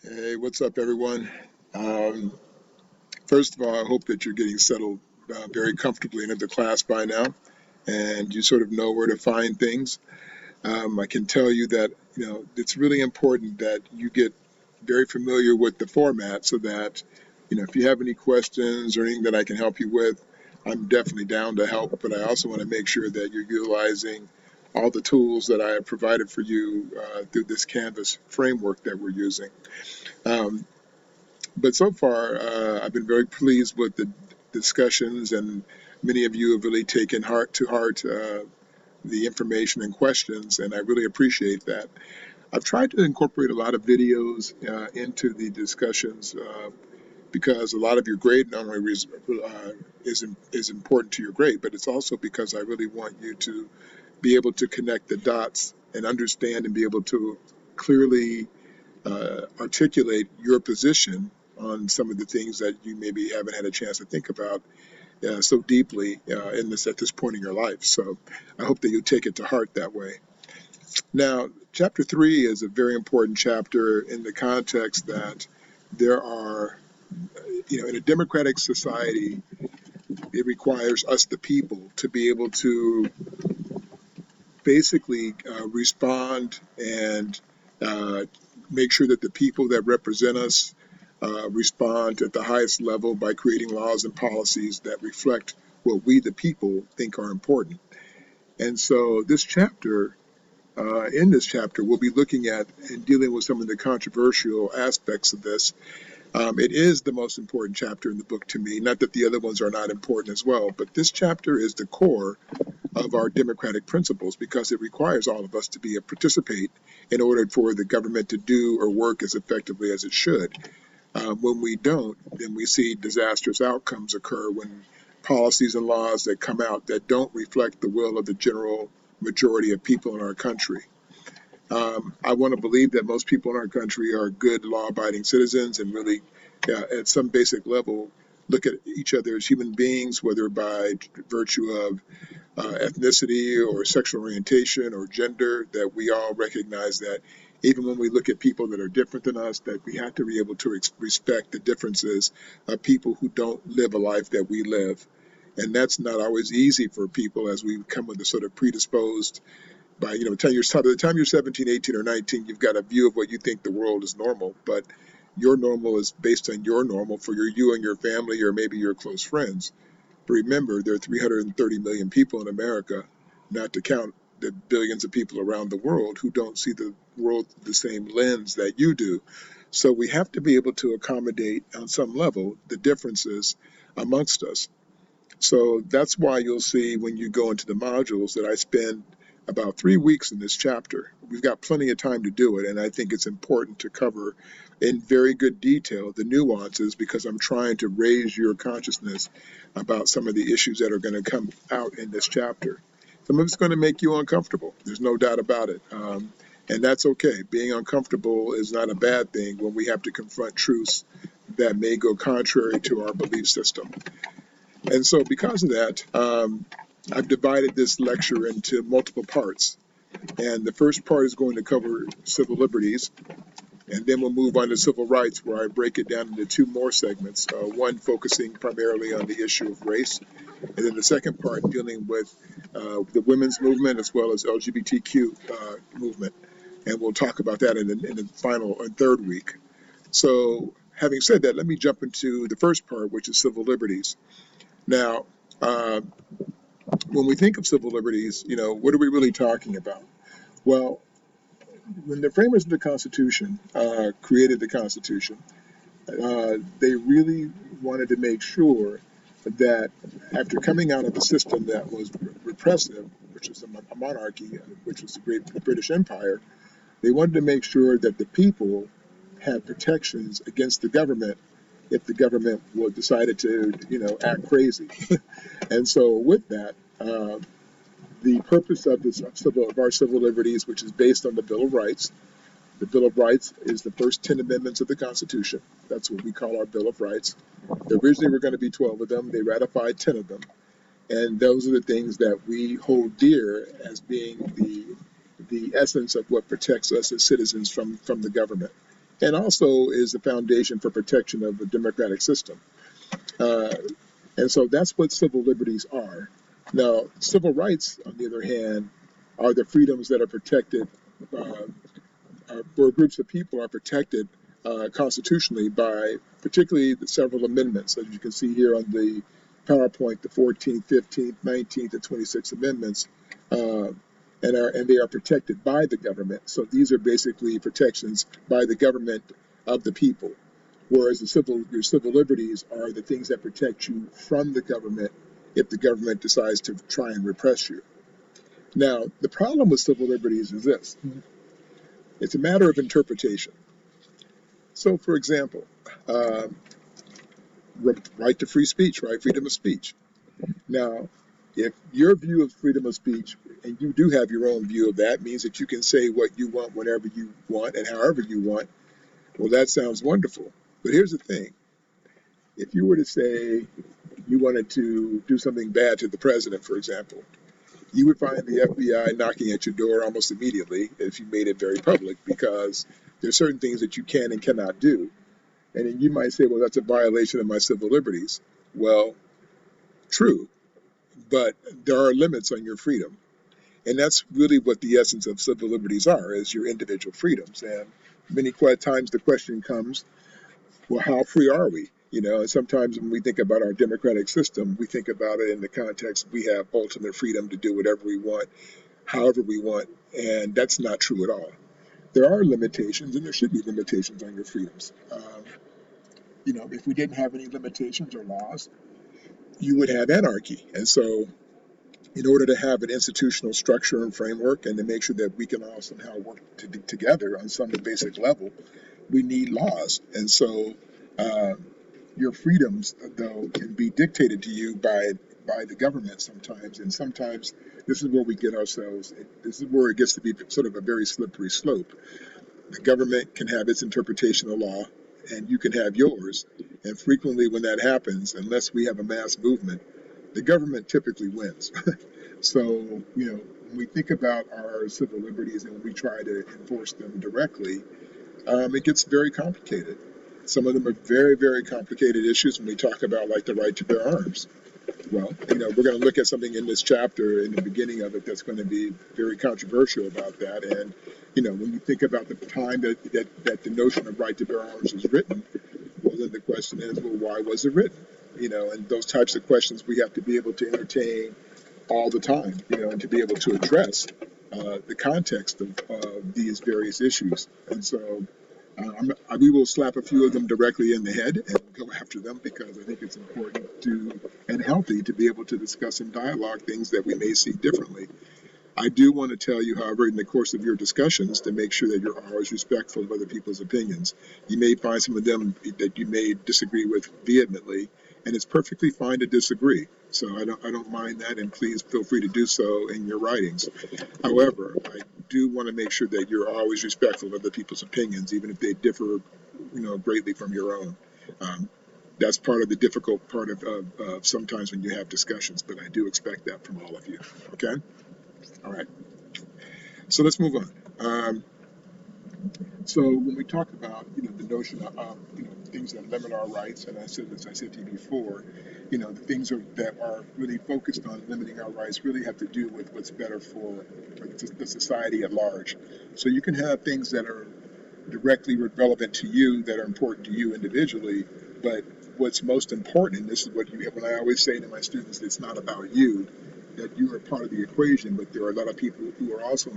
Hey, what's up, everyone? Um, First of all, I hope that you're getting settled very comfortably into the class by now, and you sort of know where to find things. I can tell you that it's really important that you get very familiar with the format, so that if you have any questions or anything that I can help you with, I'm definitely down to help. But I also want to make sure that you're utilizing all the tools that I have provided for you through this Canvas framework that we're using. Um, but so far, I've been very pleased with the discussions, and many of you have really taken heart to heart the information and questions, and I really appreciate that. I've tried to incorporate a lot of videos into the discussions because a lot of your grade not only is important to your grade, but it's also because I really want you to be able to connect the dots and understand and be able to clearly articulate your position on some of the things that you maybe haven't had a chance to think about so deeply at this point in your life. So I hope that you take it to heart that way. Now, chapter 3 is a very important chapter in the context that there are, in a democratic society, it requires us, the people, to be able to basically respond and uh, make sure that the people that represent us respond at the highest level by creating laws and policies that reflect what we, the people, think are important. And so in this chapter, we'll be looking at and dealing with some of the controversial aspects of this. It is the most important chapter in the book to me, not that the other ones are not important as well, but this chapter is the core of our democratic principles because it requires all of us to participate in order for the government to do or work as effectively as it should. When we don't, then we see disastrous outcomes occur when policies and laws that come out that don't reflect the will of the general majority of people in our country. I want to believe that most people in our country are good, law-abiding citizens and really, at some basic level, look at each other as human beings, whether by virtue of ethnicity or sexual orientation or gender, that we all recognize that even when we look at people that are different than us, that we have to be able to respect the differences of people who don't live a life that we live. And that's not always easy for people as we come with a sort of predisposed by, 10 years, by the time you're 17, 18, or 19, you've got a view of what you think the world is normal. But your normal is based on your normal for you and your family or maybe your close friends. But remember, there are 330 million people in America, not to count the billions of people around the world who don't see the world through the same lens that you do. So we have to be able to accommodate on some level the differences amongst us. So that's why you'll see when you go into the modules that I spend about 3 weeks in this chapter. We've got plenty of time to do it, and I think it's important to cover in very good detail the nuances because I'm trying to raise your consciousness about some of the issues that are going to come out in this chapter. Some of it's going to make you uncomfortable. There's no doubt about it. And that's okay. Being uncomfortable is not a bad thing when we have to confront truths that may go contrary to our belief system. And so because of that, I've divided this lecture into multiple parts. And the first part is going to cover civil liberties. And then we'll move on to civil rights, where I break it down into two more segments, one focusing primarily on the issue of race, and then the second part dealing with the women's movement as well as LGBTQ movement. And we'll talk about that in the final and third week. So having said that, let me jump into the first part, which is civil liberties. Now, uh, when we think of civil liberties, what are we really talking about? Well, when the framers of the Constitution created the Constitution, they really wanted to make sure that after coming out of a system that was repressive, which was a monarchy, which was the Great British Empire, they wanted to make sure that the people had protections against the government if the government would decided to, act crazy. And so with that, the purpose of our civil liberties, which is based on the Bill of Rights. The Bill of Rights is the first 10 amendments of the Constitution. That's what we call our Bill of Rights. Originally were going to be 12 of them. They ratified 10 of them. And those are the things that we hold dear as being the essence of what protects us as citizens from the government. and also is the foundation for protection of the democratic system. Uh, and so that's what civil liberties are. Now, civil rights, on the other hand, are the freedoms that are protected, uh, where groups of people are protected constitutionally by particularly the several amendments, as you can see here on the PowerPoint, the 14th, 15th, 19th, and 26th amendments, uh, and they are protected by the government. So these are basically protections by the government of the people, whereas your civil liberties are the things that protect you from the government if the government decides to try and repress you. Now, the problem with civil liberties is this: it's a matter of interpretation. So, for example, um, right to free speech, right? Freedom of speech. Now, if your view of freedom of speech, and you do have your own view of that, means that you can say what you want whenever you want and however you want, well, that sounds wonderful. But here's the thing: if you were to say you wanted to do something bad to the president, for example, you would find the FBI knocking at your door almost immediately if you made it very public, because there's certain things that you can and cannot do. And then you might say, well, that's a violation of my civil liberties. Well, true, but there are limits on your freedom. And that's really what the essence of civil liberties are, is your individual freedoms. And many times the question comes, well, how free are we? And sometimes when we think about our democratic system, we think about it in the context we have ultimate freedom to do whatever we want, however we want. And that's not true at all. There are limitations, and there should be limitations on your freedoms. If we didn't have any limitations or laws, you would have anarchy. And so, in order to have an institutional structure and framework, and to make sure that we can all somehow work together on some basic level, we need laws. And so, uh, your freedoms, though, can be dictated to you by the government sometimes. And sometimes this is where we get ourselves. This is where it gets to be sort of a very slippery slope. The government can have its interpretation of law, and you can have yours. And frequently, when that happens, unless we have a mass movement, the government typically wins. So, when we think about our civil liberties and we try to enforce them directly, it gets very complicated. Some of them are very, very complicated issues when we talk about, like, the right to bear arms. Well, we're going to look at something in this chapter in the beginning of it that's going to be very controversial about that. And, when you think about the time that the notion of right to bear arms was written, well, then the question is, well, why was it written? And those types of questions we have to be able to entertain all the time, and to be able to address the context of these various issues. And so we will slap a few of them directly in the head and go after them, because I think it's important and healthy to be able to discuss and dialogue things that we may see differently. I do want to tell you, however, in the course of your discussions, to make sure that you're always respectful of other people's opinions. You may find some of them that you may disagree with vehemently, and it's perfectly fine to disagree. So I don't mind that, and please feel free to do so in your writings. However, I do want to make sure that you're always respectful of other people's opinions, even if they differ, greatly from your own. That's part of the difficult part of sometimes when you have discussions, but I do expect that from all of you. Okay? All right. So let's move on. So when we talk about, the notion of, things that limit our rights, and as I said to you before, the things that are really focused on limiting our rights really have to do with what's better for the society at large. So you can have things that are directly relevant to you, that are important to you individually, but what's most important, and this is when I always say to my students, it's not about you, that you are part of the equation, but there are a lot of people who are also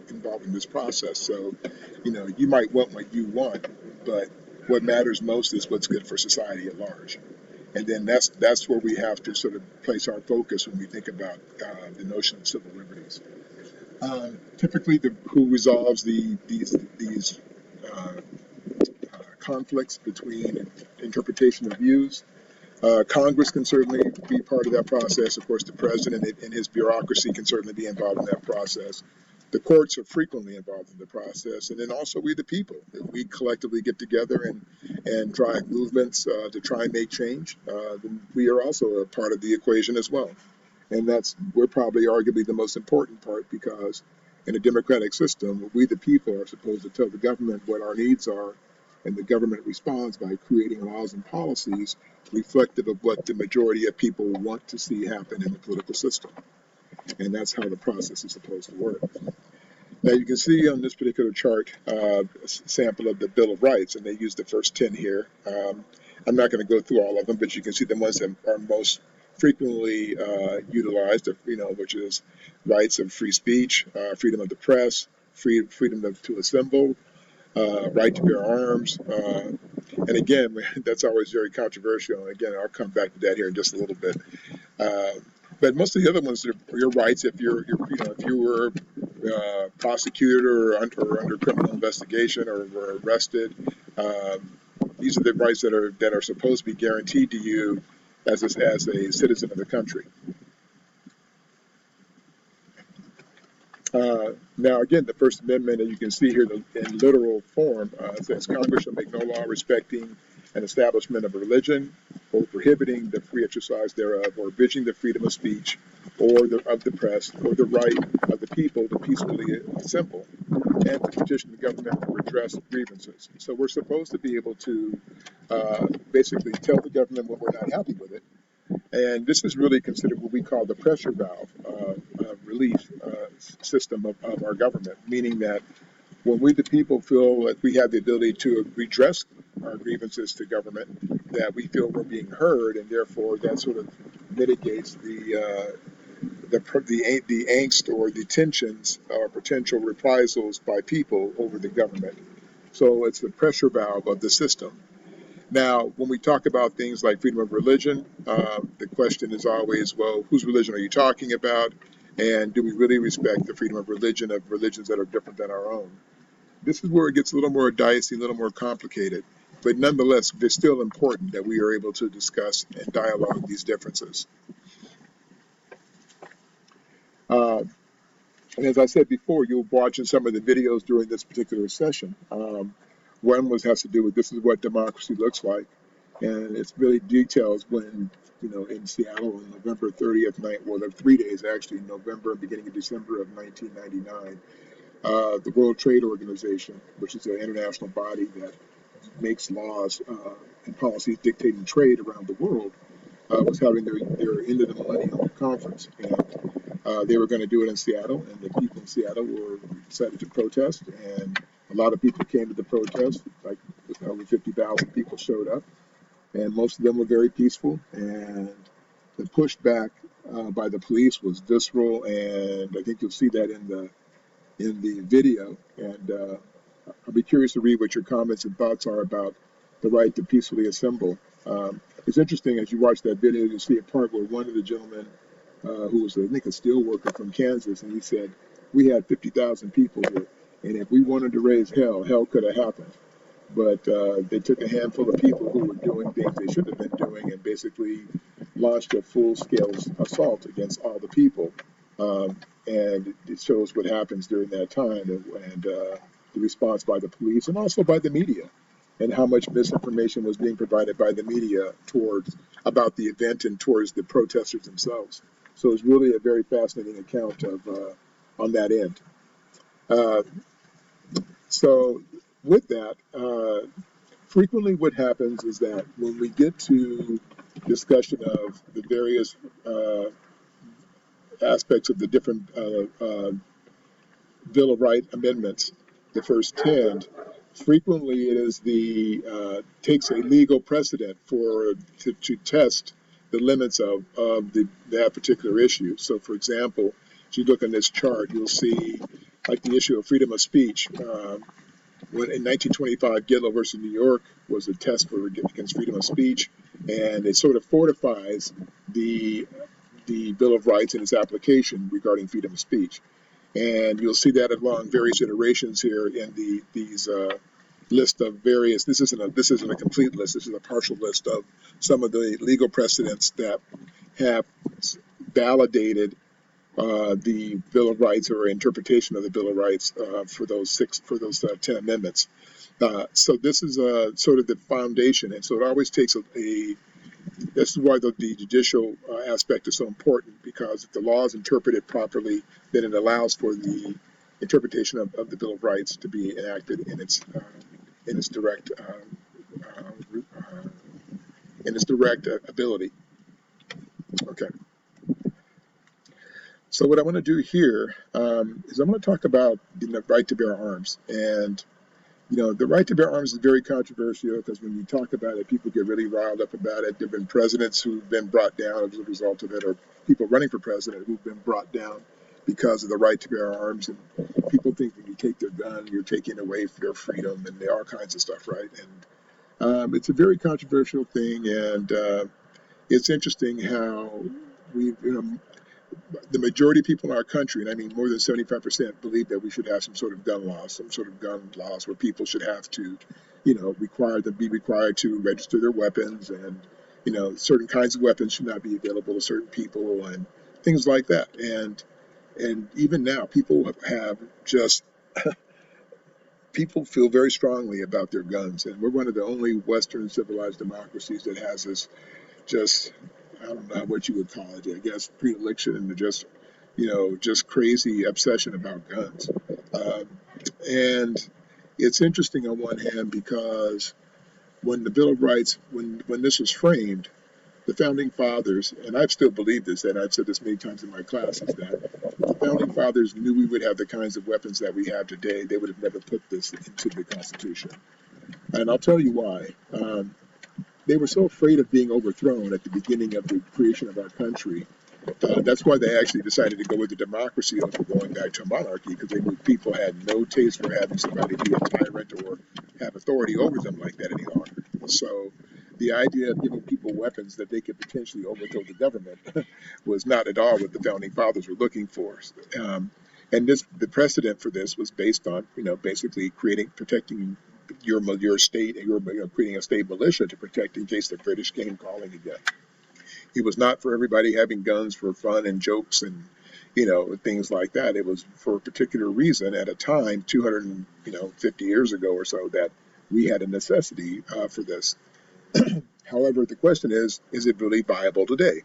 involved in this process. So, you might want what you want, but what matters most is what's good for society at large. And then that's where we have to sort of place our focus when we think about the notion of civil liberties. Typically, who resolves these conflicts between interpretation of views? Congress can certainly be part of that process. Of course, the president and his bureaucracy can certainly be involved in that process. The courts are frequently involved in the process. And then also we, the people, if we collectively get together and drive movements to try and make change, then we are also a part of the equation as well. And we're probably arguably the most important part, because in a democratic system, we, the people, are supposed to tell the government what our needs are and the government responds by creating laws and policies reflective of what the majority of people want to see happen in the political system. And that's how the process is supposed to work. Now you can see on this particular chart a sample of the Bill of Rights, and they use the first 10 here. I'm not going to go through all of them, but you can see the ones that are most frequently utilized, which is rights of free speech, freedom of the press, freedom to assemble, right to bear arms. And again, that's always very controversial. And again, I'll come back to that here in just a little bit. But most of the other ones are your rights if if you were prosecuted or under criminal investigation or were arrested. These are the rights that are supposed to be guaranteed to you as a citizen of the country. Now, again, the First Amendment, as you can see here in literal form, says Congress shall make no law respecting an establishment of a religion or prohibiting the free exercise thereof or abridging the freedom of speech or of the press or the right of the people to peacefully assemble and to petition the government for redress of grievances. So we're supposed to be able to basically tell the government when we're not happy with it. And this is really considered what we call the pressure valve relief system of our government, meaning that when we, the people, feel that we have the ability to redress our grievances to government, that we feel we're being heard, and therefore that sort of mitigates the angst or the tensions or potential reprisals by people over the government. So it's the pressure valve of the system. Now, when we talk about things like freedom of religion, the question is always, well, whose religion are you talking about? And do we really respect the freedom of religion of religions that are different than our own? This is where it gets a little more dicey, a little more complicated. But nonetheless, it's still important that we are able to discuss and dialogue these differences. And as I said before, you'll be watching some of the videos during this particular session. One has to do with this is what democracy looks like. And it's really details when, in Seattle on November 30th night, well, there are 3 days actually, November and beginning of December of 1999, the World Trade Organization, which is an international body that makes laws and policies dictating trade around the world, was having their end of the millennium conference. And they were going to do it in Seattle, and the people in Seattle were decided to protest, and a lot of people came to the protest, like over 50,000 people showed up, and most of them were very peaceful, and the pushback by the police was visceral, and I think you'll see that in the video, and I'll be curious to read what your comments and thoughts are about the right to peacefully assemble. It's interesting, as you watch that video, you'll see a part where one of the gentlemen who was, I think, a steel worker from Kansas, and he said, we had 50,000 people here, and if we wanted to raise hell could have happened. But they took a handful of people who were doing things they shouldn't have been doing and basically launched a full-scale assault against all the people. And it shows what happens during that time and the response by the police and also by the media, and how much misinformation was being provided by the media about the event and towards the protesters themselves. So it's really a very fascinating account of on that end. So with that, frequently what happens is that when we get to discussion of the various aspects of the different Bill of Rights amendments, the first 10, frequently it is takes a legal precedent to test the limits of that particular issue. So, for example, if you look on this chart, you'll see like the issue of freedom of speech. When in 1925, Gitlow versus New York was a test against freedom of speech, and it sort of fortifies the Bill of Rights and its application regarding freedom of speech. And you'll see that along various iterations here in these list of various. This isn't a complete list. This is a partial list of some of the legal precedents that have validated the Bill of Rights or interpretation of the Bill of Rights for those 10 amendments. So this is sort of the foundation, and so it always takes this is why the judicial aspect is so important, because if the law is interpreted properly, then it allows for the interpretation of the Bill of Rights to be enacted in its in its direct ability. Okay. So what I want to do here is I'm going to talk about the right to bear arms. And the right to bear arms is very controversial because when you talk about it, people get really riled up about it. There have been presidents who've been brought down as a result of it, or people running for president who've been brought down because of the right to bear arms. And people think when you take their gun, you're taking away their freedom and all kinds of stuff, right? And it's a very controversial thing, and it's interesting how the majority of people in our country, and I mean more than 75%, believe that we should have some sort of gun laws where people should have to, be required to register their weapons, and certain kinds of weapons should not be available to certain people, and things like that. And even now, people feel very strongly about their guns, and we're one of the only Western civilized democracies that has this just, I don't know what you would call it, I guess, predilection and just crazy obsession about guns. And it's interesting on one hand because when the Bill of Rights, when this was framed, the founding fathers, and I've still believed this, and I've said this many times in my classes, that the founding fathers knew we would have the kinds of weapons that we have today. They would have never put this into the Constitution. And I'll tell you why. They were so afraid of being overthrown at the beginning of the creation of our country. That's why they actually decided to go with the democracy over going back to a monarchy, because they knew people had no taste for having somebody be a tyrant or have authority over them like that any longer. So the idea of giving people weapons that they could potentially overthrow the government was not at all what the founding fathers were looking for. And the precedent for this was based on, basically protecting your state, and creating a state militia to protect in case the British came calling again. It was not for everybody having guns for fun and jokes and things like that. It was for a particular reason at a time 250 years ago or so that we had a necessity for this. However, the question is it really viable today?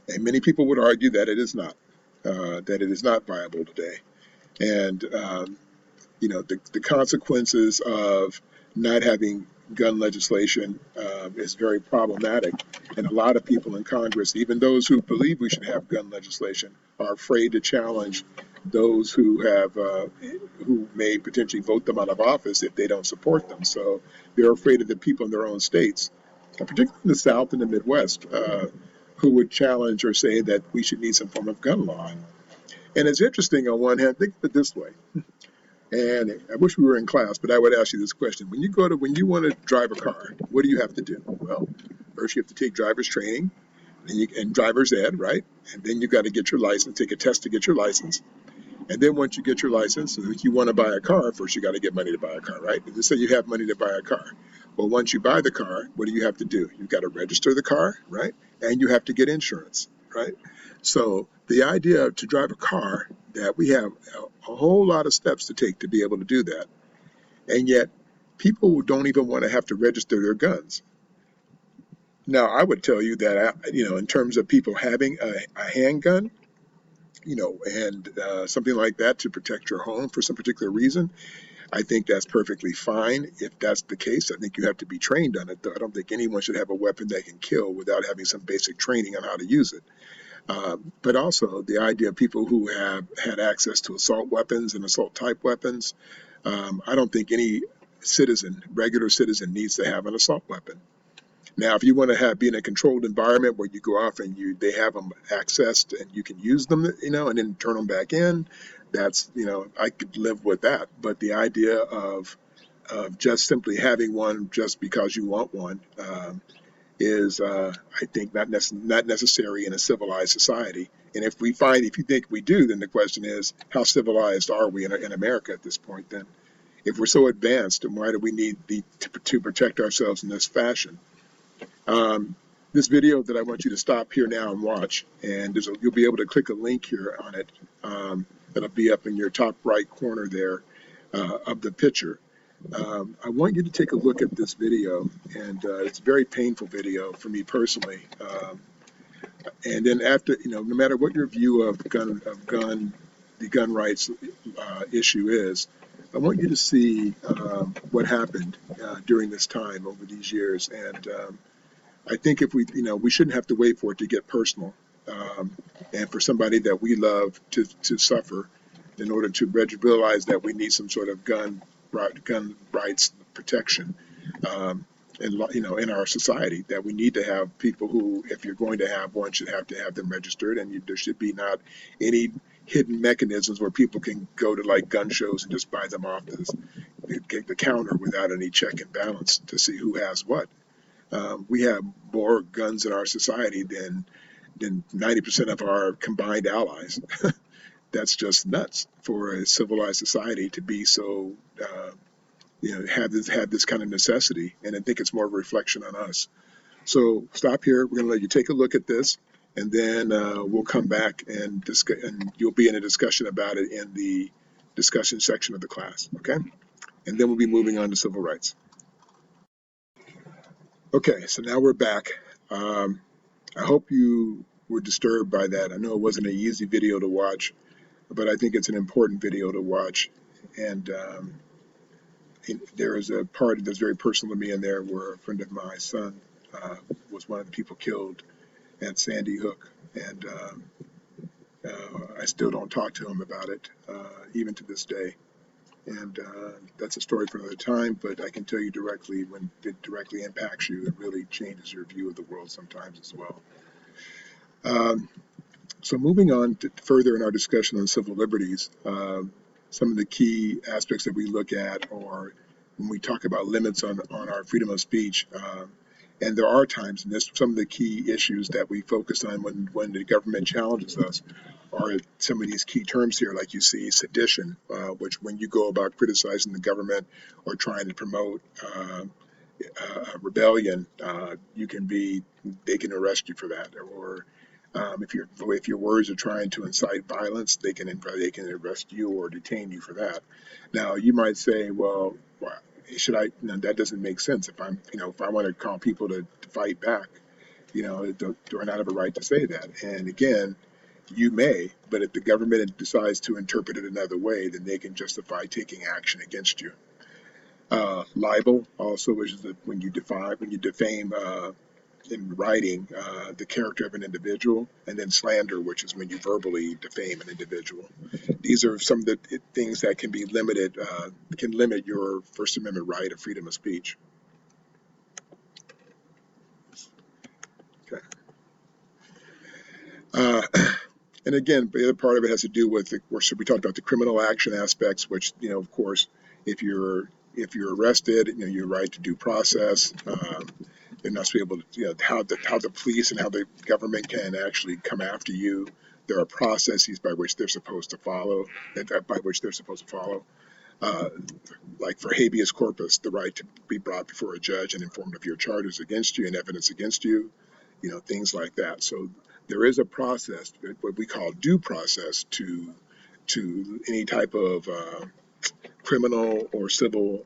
And many people would argue that it is not, viable today. And the consequences of not having gun legislation is very problematic. And a lot of people in Congress, even those who believe we should have gun legislation, are afraid to challenge those who may potentially vote them out of office if they don't support them. So they're afraid of the people in their own states, particularly in the South and the Midwest, who would challenge or say that we should need some form of gun law. And it's interesting on one hand, think of it this way. And I wish we were in class, but I would ask you this question. When you want to drive a car, what do you have to do? Well, first you have to take driver's training and driver's ed, right? And then you got to get your license, take a test to get your license. And then once you get your license, if you want to buy a car, first you got to get money to buy a car, right? Let's say you have money to buy a car. Well, once you buy the car, what do you have to do? You've got to register the car, right? And you have to get insurance, right? So the idea to drive a car, that we have a whole lot of steps to take to be able to do that. And yet people don't even want to have to register their guns. Now, I would tell you that, in terms of people having a handgun, and something like that to protect your home for some particular reason, I think that's perfectly fine. If that's the case, I think you have to be trained on it, though. I don't think anyone should have a weapon that can kill without having some basic training on how to use it. But also the idea of people who have had access to assault weapons and assault type weapons, I don't think any regular citizen needs to have an assault weapon. Now, if you want to be in a controlled environment where you go off and they have them accessed and you can use them, and then turn them back in, that's, I could live with that. But the idea of just simply having one just because you want one is, I think, not necessary in a civilized society. And if you think we do, then the question is, how civilized are we in America at this point? Then, if we're so advanced, then why do we need to protect ourselves in this fashion? This video that I want you to stop here now and watch, and you'll be able to click a link here on it. That'll be up in your top right corner there of the picture. I want you to take a look at this video, and it's a very painful video for me personally. And then after, no matter what your view of the gun rights issue is, I want you to see what happened during this time over these years. And I think if we, we shouldn't have to wait for it to get personal, and for somebody that we love to suffer in order to realize that we need some sort of gun rights protection. And in our society, that we need to have people who, if you're going to have one, should have to have them registered, and there should be not any hidden mechanisms where people can go to like gun shows and just buy them off the counter without any check and balance to see who has what. We have more guns in our society than 90% of our combined allies. That's just nuts for a civilized society to be so. Have this kind of necessity, and I think it's more of a reflection on us. So stop here. We're going to let you take a look at this, and then we'll come back and discuss, and you'll be in a discussion about it in the discussion section of the class, okay? And then we'll be moving on to civil rights. Okay, so now we're back. I hope you were disturbed by that. I know it wasn't an easy video to watch, but I think it's an important video to watch, and there is a part that's very personal to me in there where a friend of my son was one of the people killed at Sandy Hook, and I still don't talk to him about it, even to this day. And that's a story for another time, but I can tell you directly, when it directly impacts you, it really changes your view of the world sometimes as well. So moving on to further in our discussion on civil liberties, some of the key aspects that we look at are when we talk about limits on our freedom of speech. And there are times, and this some of the key issues that we focus on when the government challenges us are some of these key terms here, like you see sedition, which when you go about criticizing the government or trying to promote rebellion, they can arrest you for that. Or if your words are trying to incite violence, they can arrest you or detain you for that. Now you might say, well, should I? That doesn't make sense. If I want to call people to fight back, do I not have a right to say that? And again, you may, but if the government decides to interpret it another way, then they can justify taking action against you. Libel also, which is when you defame in writing the character of an individual, and then slander, which is when you verbally defame an individual. These are some of the things that can be limited, can limit your First Amendment right of freedom of speech. Okay. And again, the other part of it has to do with, we talked about the criminal action aspects, which, of course, if you're arrested, your right to due process. They're not able to, how the police and how the government can actually come after you. There are processes by which they're supposed to follow. Like for habeas corpus, the right to be brought before a judge and informed of your charges against you and evidence against you, things like that. So there is a process, what we call due process, to any type of criminal or civil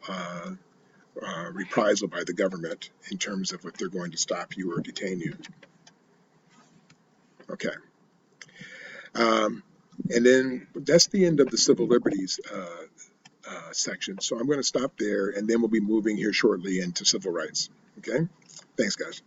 reprisal by the government in terms of if they're going to stop you or detain you. Okay. And then that's the end of the civil liberties section. So I'm going to stop there, and then we'll be moving here shortly into civil rights. Okay? Thanks, guys.